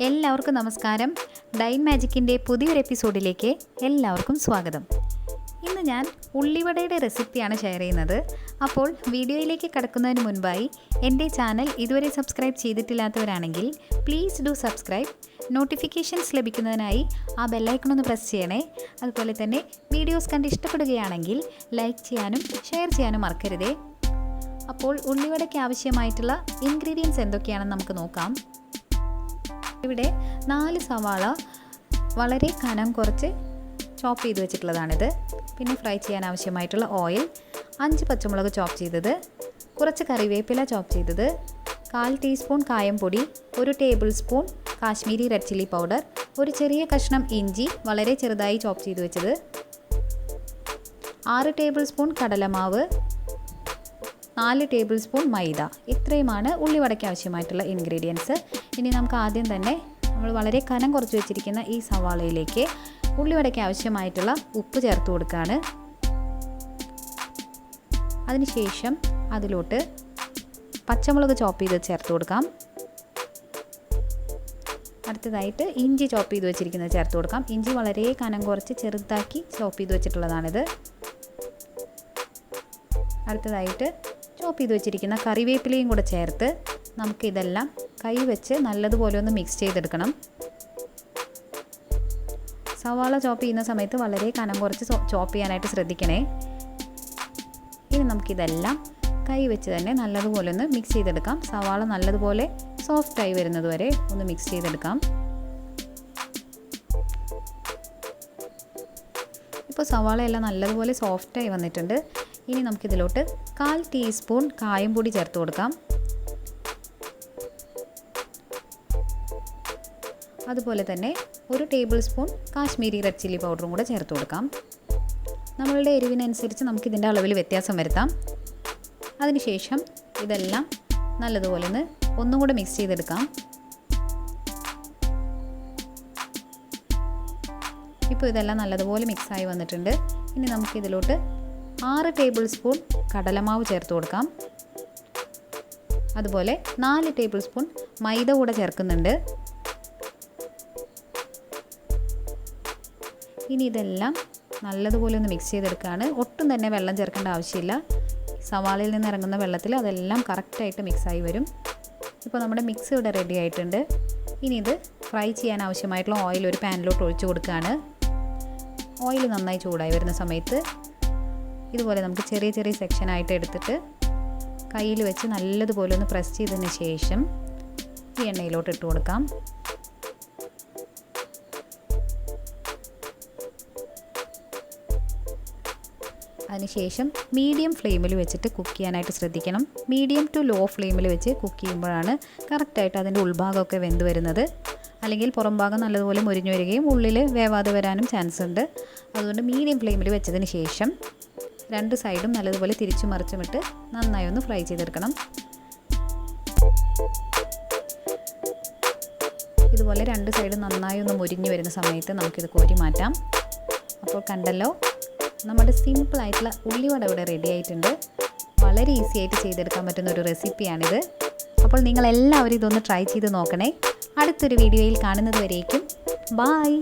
എല്ലാവർക്കും നമസ്കാരം. ഡൈൻ മാജിക്കിൻ്റെ പുതിയൊരു എപ്പിസോഡിലേക്ക് എല്ലാവർക്കും സ്വാഗതം. ഇന്ന് ഞാൻ ഉള്ളിവടയുടെ റെസിപ്പിയാണ് ഷെയർ ചെയ്യുന്നത്. അപ്പോൾ വീഡിയോയിലേക്ക് കടക്കുന്നതിന് മുൻപായി എൻ്റെ ചാനൽ ഇതുവരെ സബ്സ്ക്രൈബ് ചെയ്തിട്ടില്ലാത്തവരാണെങ്കിൽ പ്ലീസ് ഡു സബ്സ്ക്രൈബ്. നോട്ടിഫിക്കേഷൻസ് ലഭിക്കുന്നതിനായി ആ ബെല്ലൈക്കൺ ഒന്ന് പ്രസ് ചെയ്യണേ. അതുപോലെ തന്നെ വീഡിയോസ് കണ്ട് ഇഷ്ടപ്പെടുകയാണെങ്കിൽ ലൈക്ക് ചെയ്യാനും ഷെയർ ചെയ്യാനും മറക്കരുതേ. അപ്പോൾ ഉള്ളിവടയ്ക്ക് ആവശ്യമായിട്ടുള്ള ഇൻഗ്രീഡിയൻസ് എന്തൊക്കെയാണെന്ന് നമുക്ക് നോക്കാം. ഇവിടെ 4 സവാള വളരെ കനം കുറച്ച് ചോപ്പ് ചെയ്ത് വെച്ചിട്ടുള്ളതാണിത്. പിന്നെ ഫ്രൈ ചെയ്യാൻ ആവശ്യമായിട്ടുള്ള ഓയിൽ, 5 പച്ചമുളക് ചോപ്പ് ചെയ്തത്, കുറച്ച് കറിവേപ്പില ചോപ്പ് ചെയ്തത്, 1/4 ടീസ്പൂൺ കായംപൊടി, 1 table spoon Kashmiri red chilli powder, ഒരു ചെറിയ കഷ്ണം ഇഞ്ചി വളരെ ചെറുതായി ചോപ്പ് ചെയ്ത് വെച്ചത്, 6 ടേബിൾ സ്പൂൺ കടലമാവ്, 4 ടേബിൾ സ്പൂൺ മൈദ. ഇത്രയുമാണ് ഉള്ളിവടയ്ക്ക് ആവശ്യമായിട്ടുള്ള ഇൻഗ്രീഡിയൻസ്. ഇനി നമുക്ക് ആദ്യം തന്നെ നമ്മൾ വളരെ കനം കുറച്ച് വെച്ചിരിക്കുന്ന ഈ സവാളയിലേക്ക് ഉള്ളിവടയ്ക്ക് ആവശ്യമായിട്ടുള്ള ഉപ്പ് ചേർത്ത് കൊടുക്കുകയാണ്. അതിനുശേഷം അതിലോട്ട് പച്ചമുളക് ചോപ്പ് ചെയ്ത് ചേർത്ത് കൊടുക്കാം. അടുത്തതായിട്ട് ഇഞ്ചി ചോപ്പ് ചെയ്ത് വെച്ചിരിക്കുന്നത് ചേർത്ത് കൊടുക്കാം. ഇഞ്ചി വളരെ കനം കുറച്ച് ചെറുതാക്കി ചോപ്പ് ചെയ്ത് വെച്ചിട്ടുള്ളതാണിത്. അടുത്തതായിട്ട് ചോപ്പ് ചെയ്ത് വെച്ചിരിക്കുന്ന കറിവേപ്പിലയും കൂടെ ചേർത്ത് നമുക്കിതെല്ലാം കൈ വെച്ച് നല്ലതുപോലെ ഒന്ന് മിക്സ് ചെയ്തെടുക്കണം. സവാള ചോപ്പ് ചെയ്യുന്ന സമയത്ത് വളരെ കനം കുറച്ച് ചോപ്പ് ചെയ്യാനായിട്ട് ശ്രദ്ധിക്കണേ. ഇനി നമുക്കിതെല്ലാം കൈ വെച്ച് തന്നെ നല്ലതുപോലെ ഒന്ന് മിക്സ് ചെയ്തെടുക്കാം. സവാള നല്ലതുപോലെ സോഫ്റ്റായി വരുന്നത് വരെ ഒന്ന് മിക്സ് ചെയ്തെടുക്കാം. ഇപ്പോൾ സവാളയെല്ലാം നല്ലതുപോലെ സോഫ്റ്റായി വന്നിട്ടുണ്ട്. ഇനി നമുക്കിതിലോട്ട് 1/4 ടീസ്പൂൺ കായംപൊടി ചേർത്ത് കൊടുക്കാം. അതുപോലെ തന്നെ 1 table spoon Kashmiri red chilli പൗഡറും കൂടെ ചേർത്ത് കൊടുക്കാം. നമ്മളുടെ എരിവിനനുസരിച്ച് നമുക്കിതിൻ്റെ അളവിൽ വ്യത്യാസം വരുത്താം. അതിനുശേഷം ഇതെല്ലാം നല്ലതുപോലെ ഒന്നും കൂടെ മിക്സ് ചെയ്തെടുക്കാം. ഇപ്പോൾ ഇതെല്ലാം നല്ലതുപോലെ മിക്സായി വന്നിട്ടുണ്ട്. ഇനി നമുക്കിതിലോട്ട് 6 ടേബിൾ സ്പൂൺ കടലമാവ് ചേർത്ത് കൊടുക്കാം. അതുപോലെ 4 ടേബിൾ സ്പൂൺ മൈദ കൂടെ ചേർക്കുന്നുണ്ട്. ഇനി ഇതെല്ലാം നല്ലതുപോലെ ഒന്ന് മിക്സ് ചെയ്തെടുക്കുകയാണ്. ഒട്ടും തന്നെ വെള്ളം ചേർക്കേണ്ട ആവശ്യമില്ല. സവാളയിൽ നിന്ന് ഇറങ്ങുന്ന വെള്ളത്തിൽ അതെല്ലാം കറക്റ്റായിട്ട് മിക്സായി വരും. ഇപ്പോൾ നമ്മുടെ മിക്സ് ഇവിടെ റെഡി ആയിട്ടുണ്ട്. ഇനി ഇത് ഫ്രൈ ചെയ്യാൻ ആവശ്യമായിട്ടുള്ള ഓയിൽ ഒരു പാനിലോട്ട് ഒഴിച്ച് കൊടുക്കുകയാണ്. ഓയിൽ നന്നായി ചൂടായി വരുന്ന സമയത്ത് ഇതുപോലെ നമുക്ക് ചെറിയ ചെറിയ സെക്ഷനായിട്ട് എടുത്തിട്ട് കയ്യിൽ വെച്ച് നല്ലതുപോലെ ഒന്ന് പ്രസ് ചെയ്തതിന് ശേഷം ഈ എണ്ണയിലോട്ട് ഇട്ട് കൊടുക്കാം. അതിനുശേഷം മീഡിയം ഫ്ലെയിമിൽ വെച്ചിട്ട് കുക്ക് ചെയ്യാനായിട്ട് ശ്രദ്ധിക്കണം. മീഡിയം ടു ലോ ഫ്ലെയിമിൽ വെച്ച് കുക്ക് ചെയ്യുമ്പോഴാണ് കറക്റ്റായിട്ട് അതിൻ്റെ ഉൾഭാഗമൊക്കെ വെന്ത് വരുന്നത്. അല്ലെങ്കിൽ പുറം ഭാഗം നല്ലതുപോലെ മുരിഞ്ഞു വരികയും ഉള്ളിൽ വേവാതെ വരാനും ചാൻസ് ഉണ്ട്. അതുകൊണ്ട് മീഡിയം ഫ്ലെയിമിൽ വെച്ചതിന് ശേഷം 2 സൈഡും നല്ലതുപോലെ തിരിച്ചു മറിച്ചുമിട്ട് നന്നായി ഒന്ന് ഫ്രൈ ചെയ്തെടുക്കണം. ഇതുപോലെ 2 സൈഡും നന്നായി ഒന്ന് മുരിഞ്ഞു വരുന്ന സമയത്ത് നമുക്കിത് കോരി മാറ്റാം. അപ്പോൾ കണ്ടല്ലോ, നമ്മുടെ സിമ്പിളായിട്ടുള്ള ഉള്ളിവട ഇവിടെ റെഡി ആയിട്ടുണ്ട്. വളരെ ഈസി ആയിട്ട് ചെയ്തെടുക്കാൻ പറ്റുന്ന ഒരു റെസിപ്പിയാണിത്. അപ്പോൾ നിങ്ങളെല്ലാവരും ഇതൊന്ന് ട്രൈ ചെയ്ത് നോക്കണേ. അടുത്തൊരു വീഡിയോയിൽ കാണുന്നത് വരേക്കും ബായ്.